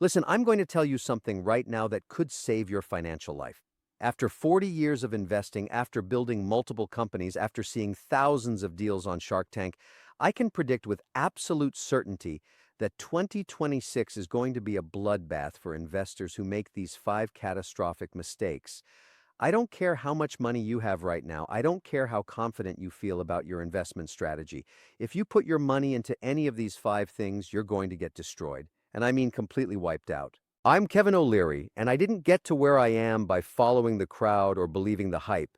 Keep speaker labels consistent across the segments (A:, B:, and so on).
A: Listen, I'm going to tell you something right now that could save your financial life. After 40 years of investing, after building multiple companies, after seeing thousands of deals on Shark Tank, I can predict with absolute certainty that 2026 is going to be a bloodbath for investors who make these five catastrophic mistakes. I don't care how much money you have right now. I don't care how confident you feel about your investment strategy. If you put your money into any of these five things, you're going to get destroyed. And I mean completely wiped out. I'm Kevin O'Leary, and I didn't get to where I am by following the crowd or believing the hype.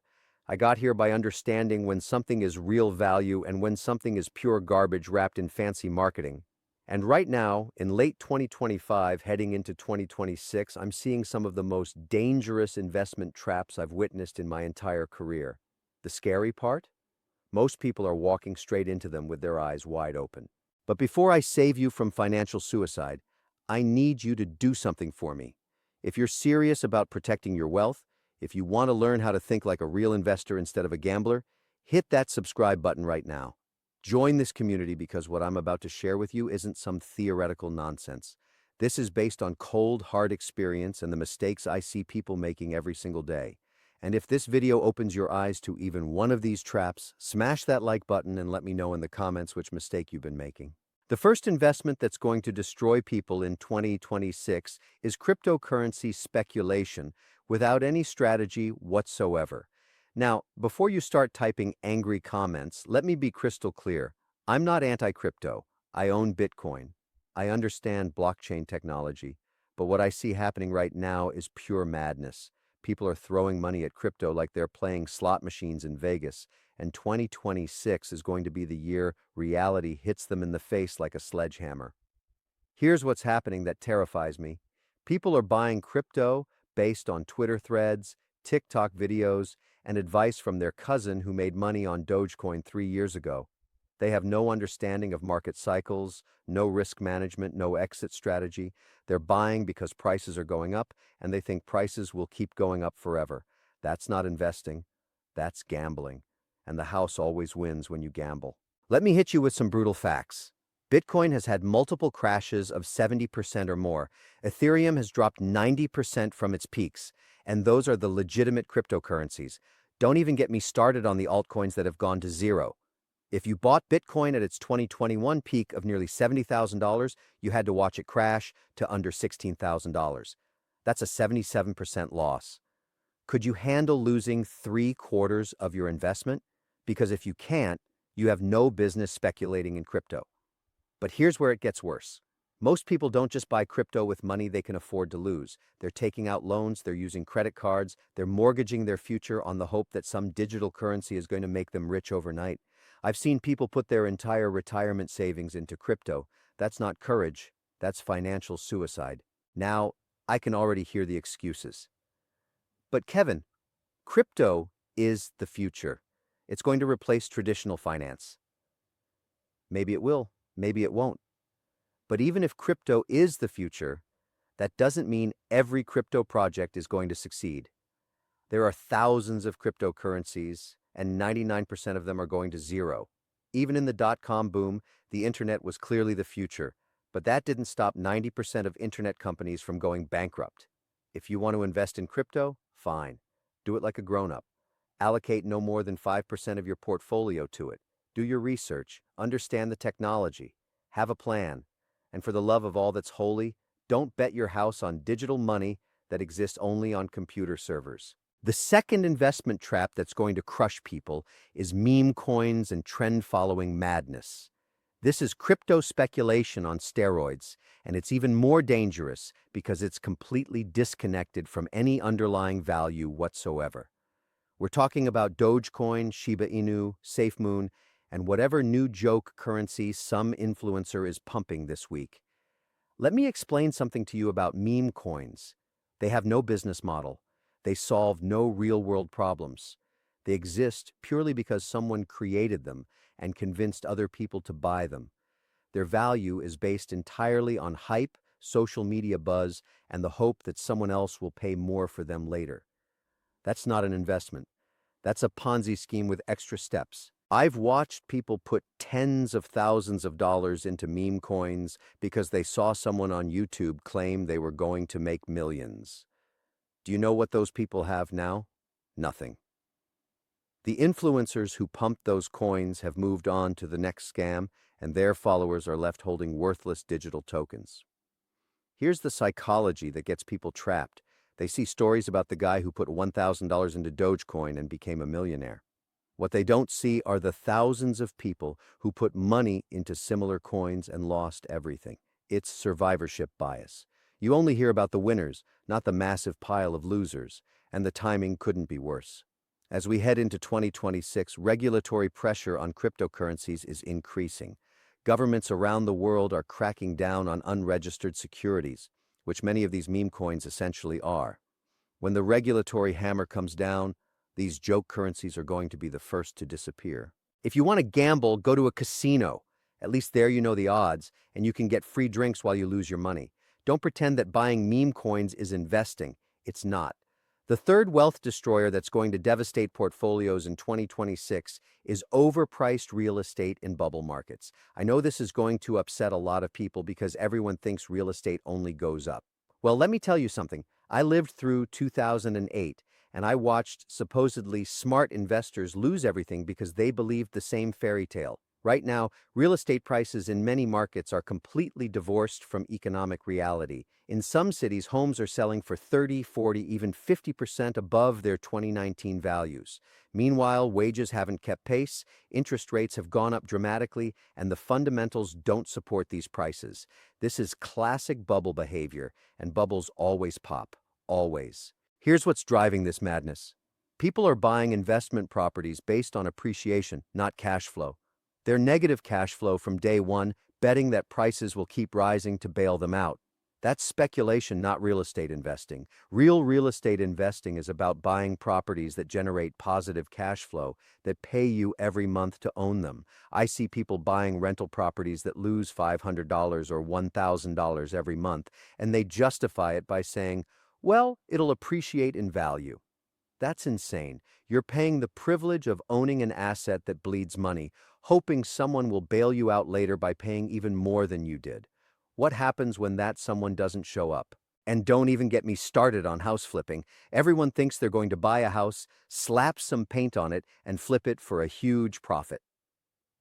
A: I got here by understanding when something is real value and when something is pure garbage wrapped in fancy marketing. And right now, in late 2025, heading into 2026, I'm seeing some of the most dangerous investment traps I've witnessed in my entire career. The scary part? Most people are walking straight into them with their eyes wide open. But before I save you from financial suicide, I need you to do something for me. If you're serious about protecting your wealth, if you want to learn how to think like a real investor instead of a gambler, hit that subscribe button right now. Join this community because what I'm about to share with you isn't some theoretical nonsense. This is based on cold, hard experience and the mistakes I see people making every single day. And if this video opens your eyes to even one of these traps, smash that like button and let me know in the comments which mistake you've been making. The first investment that's going to destroy people in 2026 is cryptocurrency speculation without any strategy whatsoever. Now, before you start typing angry comments, let me be crystal clear. I'm not anti-crypto. I own Bitcoin. I understand blockchain technology. But what I see happening right now is pure madness. People are throwing money at crypto like they're playing slot machines in Vegas, and 2026 is going to be the year reality hits them in the face like a sledgehammer. Here's what's happening that terrifies me. People are buying crypto based on Twitter threads, TikTok videos, and advice from their cousin who made money on Dogecoin 3 years ago. They have no understanding of market cycles, no risk management, no exit strategy. They're buying because prices are going up, and they think prices will keep going up forever. That's not investing. That's gambling. And the house always wins when you gamble. Let me hit you with some brutal facts. Bitcoin has had multiple crashes of 70% or more. Ethereum has dropped 90% from its peaks, and those are the legitimate cryptocurrencies. Don't even get me started on the altcoins that have gone to zero. If you bought Bitcoin at its 2021 peak of nearly $70,000, you had to watch it crash to under $16,000. That's a 77% loss. Could you handle losing 3/4 of your investment? Because if you can't, you have no business speculating in crypto. But here's where it gets worse. Most people don't just buy crypto with money they can afford to lose. They're taking out loans, they're using credit cards, they're mortgaging their future on the hope that some digital currency is going to make them rich overnight. I've seen people put their entire retirement savings into crypto. That's not courage, that's financial suicide. Now, I can already hear the excuses. But Kevin, crypto is the future. It's going to replace traditional finance. Maybe it will, maybe it won't. But even if crypto is the future, that doesn't mean every crypto project is going to succeed. There are thousands of cryptocurrencies, and 99% of them are going to zero. Even in the dot-com boom, the internet was clearly the future, but that didn't stop 90% of internet companies from going bankrupt. If you want to invest in crypto, fine. Do it like a grown-up. Allocate no more than 5% of your portfolio to it. Do your research, understand the technology, have a plan. And for the love of all that's holy, don't bet your house on digital money that exists only on computer servers. The second investment trap that's going to crush people is meme coins and trend-following madness. This is crypto speculation on steroids, and it's even more dangerous because it's completely disconnected from any underlying value whatsoever. We're talking about Dogecoin, Shiba Inu, SafeMoon, and whatever new joke currency some influencer is pumping this week. Let me explain something to you about meme coins. They have no business model. They solve no real-world problems. They exist purely because someone created them and convinced other people to buy them. Their value is based entirely on hype, social media buzz, and the hope that someone else will pay more for them later. That's not an investment. That's a Ponzi scheme with extra steps. I've watched people put tens of thousands of dollars into meme coins because they saw someone on YouTube claim they were going to make millions. Do you know what those people have now? Nothing. The influencers who pumped those coins have moved on to the next scam, and their followers are left holding worthless digital tokens. Here's the psychology that gets people trapped. They see stories about the guy who put $1,000 into Dogecoin and became a millionaire. What they don't see are the thousands of people who put money into similar coins and lost everything. It's survivorship bias. You only hear about the winners, not the massive pile of losers, and the timing couldn't be worse. As we head into 2026, regulatory pressure on cryptocurrencies is increasing. Governments around the world are cracking down on unregistered securities, which many of these meme coins essentially are. When the regulatory hammer comes down, these joke currencies are going to be the first to disappear. If you want to gamble, go to a casino. At least there you know the odds, and you can get free drinks while you lose your money. Don't pretend that buying meme coins is investing. It's not. The third wealth destroyer that's going to devastate portfolios in 2026 is overpriced real estate in bubble markets. I know this is going to upset a lot of people because everyone thinks real estate only goes up. Well, let me tell you something. I lived through 2008, and I watched supposedly smart investors lose everything because they believed the same fairy tale. Right now, real estate prices in many markets are completely divorced from economic reality. In some cities, homes are selling for 30, 40, even 50% above their 2019 values. Meanwhile, wages haven't kept pace, interest rates have gone up dramatically, and the fundamentals don't support these prices. This is classic bubble behavior, and bubbles always pop. Always. Here's what's driving this madness. People are buying investment properties based on appreciation, not cash flow. They're negative cash flow from day one, betting that prices will keep rising to bail them out. That's speculation, not real estate investing. Real real estate investing is about buying properties that generate positive cash flow, that pay you every month to own them. I see people buying rental properties that lose $500 or $1,000 every month, and they justify it by saying, well, it'll appreciate in value. That's insane. You're paying the privilege of owning an asset that bleeds money, hoping someone will bail you out later by paying even more than you did. What happens when that someone doesn't show up? And don't even get me started on house flipping. Everyone thinks they're going to buy a house, slap some paint on it, and flip it for a huge profit.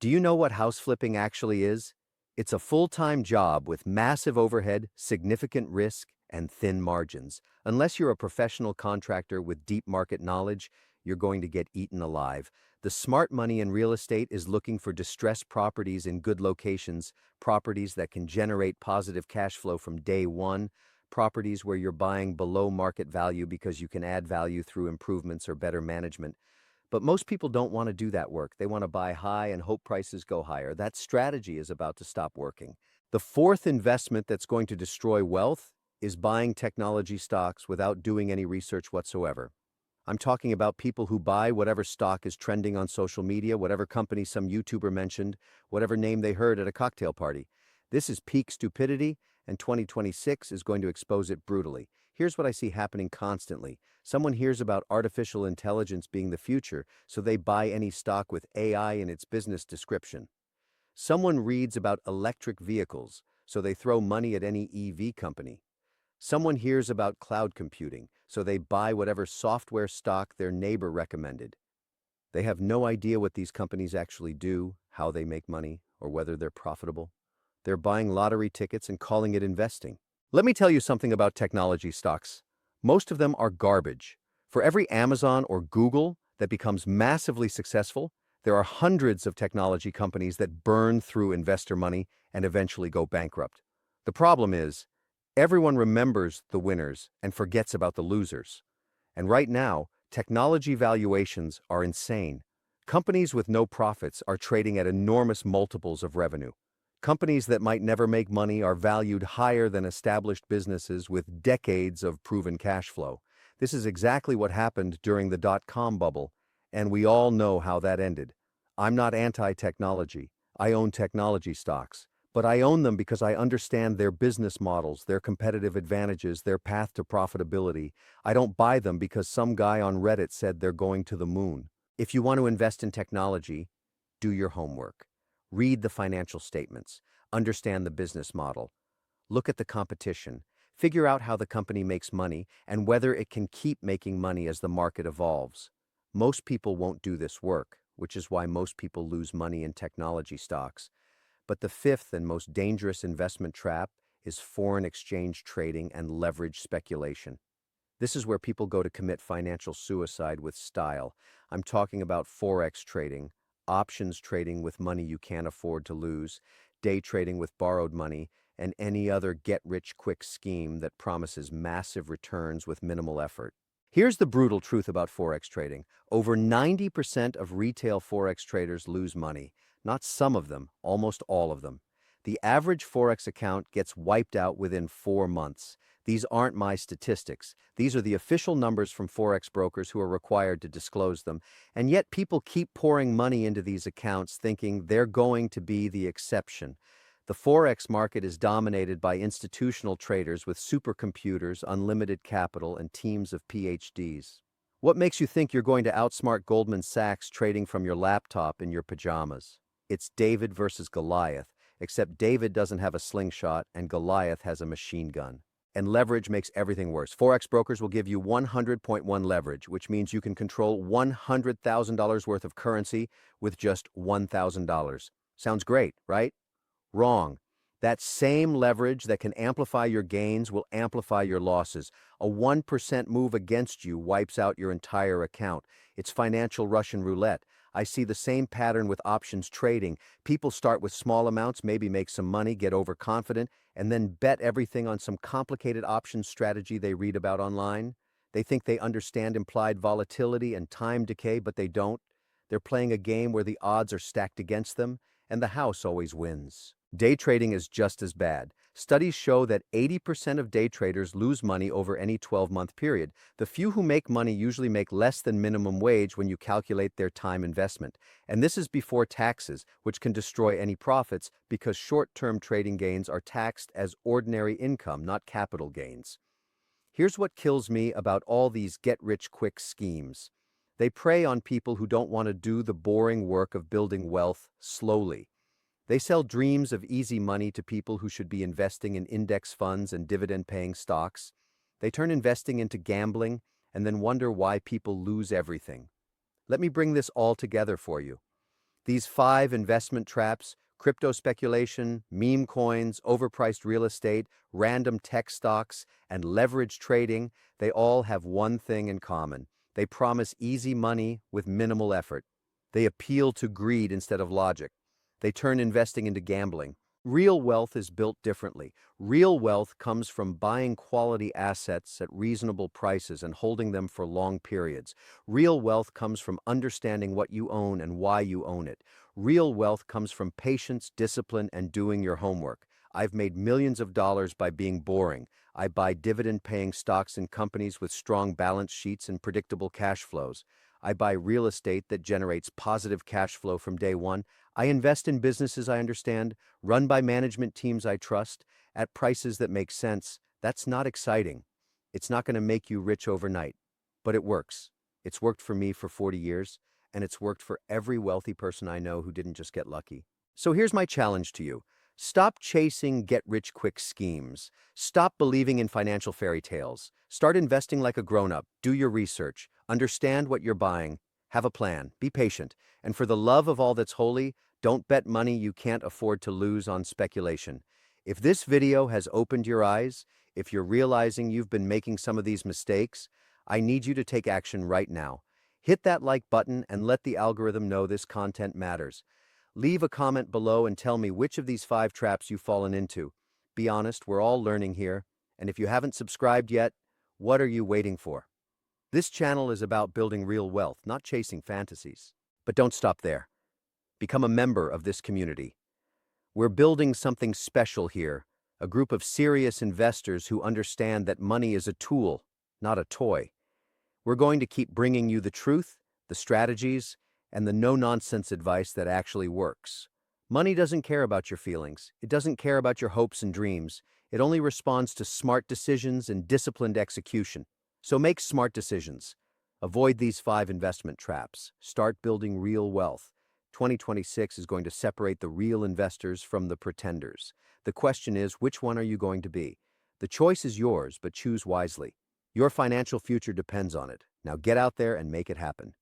A: Do you know what house flipping actually is? It's a full-time job with massive overhead, significant risk, and thin margins. Unless you're a professional contractor with deep market knowledge, you're going to get eaten alive. The smart money in real estate is looking for distressed properties in good locations, properties that can generate positive cash flow from day one, properties where you're buying below market value because you can add value through improvements or better management. But most people don't want to do that work. They want to buy high and hope prices go higher. That strategy is about to stop working. The fourth investment that's going to destroy wealth is buying technology stocks without doing any research whatsoever. I'm talking about people who buy whatever stock is trending on social media, whatever company some YouTuber mentioned, whatever name they heard at a cocktail party. This is peak stupidity, and 2026 is going to expose it brutally. Here's what I see happening constantly. Someone hears about artificial intelligence being the future, so they buy any stock with AI in its business description. Someone reads about electric vehicles, so they throw money at any EV company. Someone hears about cloud computing, so they buy whatever software stock their neighbor recommended. They have no idea what these companies actually do, how they make money, or whether they're profitable. They're buying lottery tickets and calling it investing. Let me tell you something about technology stocks. Most of them are garbage. For every Amazon or Google that becomes massively successful, there are hundreds of technology companies that burn through investor money and eventually go bankrupt. The problem is, everyone remembers the winners and forgets about the losers. And right now, technology valuations are insane. Companies with no profits are trading at enormous multiples of revenue. Companies that might never make money are valued higher than established businesses with decades of proven cash flow. This is exactly what happened during the dot-com bubble, and we all know how that ended. I'm not anti-technology. I own technology stocks, but I own them because I understand their business models, their competitive advantages, their path to profitability. I don't buy them because some guy on Reddit said they're going to the moon. If you want to invest in technology, Do your homework. Read the financial statements. Understand the business model. Look at the competition. Figure out how the company makes money and whether it can keep making money as the market evolves. Most people won't do this work, which is why most people lose money in technology stocks. But the fifth and most dangerous investment trap is foreign exchange trading and leverage speculation. This is where people go to commit financial suicide with style. I'm talking about forex trading, options trading with money you can't afford to lose, day trading with borrowed money, and any other get-rich-quick scheme that promises massive returns with minimal effort. Here's the brutal truth about forex trading. Over 90% of retail forex traders lose money. Not some of them, almost all of them. The average forex account gets wiped out within 4 months. These aren't my statistics. These are the official numbers from forex brokers who are required to disclose them, and yet people keep pouring money into these accounts thinking they're going to be the exception. The forex market is dominated by institutional traders with supercomputers, unlimited capital, and teams of PhDs. What makes you think you're going to outsmart Goldman Sachs trading from your laptop in your pajamas? It's David versus Goliath, except David doesn't have a slingshot and Goliath has a machine gun. And leverage makes everything worse. Forex brokers will give you 100.1 leverage, which means you can control $100,000 worth of currency with just $1,000. Sounds great, right? Wrong. That same leverage that can amplify your gains will amplify your losses. A 1% move against you wipes out your entire account. It's financial Russian roulette. I see the same pattern with options trading. People start with small amounts, maybe make some money, get overconfident, and then bet everything on some complicated options strategy they read about online. They think they understand implied volatility and time decay, but they don't. They're playing a game where the odds are stacked against them, and the house always wins. Day trading is just as bad. Studies show that 80% of day traders lose money over any 12-month period. The few who make money usually make less than minimum wage when you calculate their time investment. And this is before taxes, which can destroy any profits because short-term trading gains are taxed as ordinary income, not capital gains. Here's what kills me about all these get-rich-quick schemes. They prey on people who don't want to do the boring work of building wealth slowly. They sell dreams of easy money to people who should be investing in index funds and dividend-paying stocks. They turn investing into gambling and then wonder why people lose everything. Let me bring this all together for you. These 5 investment traps, crypto speculation, meme coins, overpriced real estate, random tech stocks, and leverage trading, they all have one thing in common. They promise easy money with minimal effort. They appeal to greed instead of logic. They turn investing into gambling. Real wealth is built differently. Real wealth comes from buying quality assets at reasonable prices and holding them for long periods. Real wealth comes from understanding what you own and why you own it. Real wealth comes from patience, discipline, and doing your homework. I've made millions of dollars by being boring. I buy dividend-paying stocks in companies with strong balance sheets and predictable cash flows. I buy real estate that generates positive cash flow from day one. I invest in businesses I understand, run by management teams I trust, at prices that make sense. That's not exciting. It's not going to make you rich overnight, but it works. It's worked for me for 40 years, and it's worked for every wealthy person I know who didn't just get lucky. So here's my challenge to you. Stop chasing get-rich-quick schemes. Stop believing in financial fairy tales. Start investing like a grown-up. Do your research. Understand what you're buying. Have a plan. Be patient. And for the love of all that's holy, don't bet money you can't afford to lose on speculation. If this video has opened your eyes, if you're realizing you've been making some of these mistakes, I need you to take action right now. Hit that like button and let the algorithm know this content matters. Leave a comment below and tell me which of these 5 traps you've fallen into. Be honest, we're all learning here. And if you haven't subscribed yet, what are you waiting for? This channel is about building real wealth, not chasing fantasies. But don't stop there. Become a member of this community. We're building something special here, a group of serious investors who understand that money is a tool, not a toy. We're going to keep bringing you the truth, the strategies, and the no-nonsense advice that actually works. Money doesn't care about your feelings. It doesn't care about your hopes and dreams. It only responds to smart decisions and disciplined execution. So make smart decisions. Avoid these 5 investment traps. Start building real wealth. 2026 is going to separate the real investors from the pretenders. The question is, which one are you going to be? The choice is yours, but choose wisely. Your financial future depends on it. Now get out there and make it happen.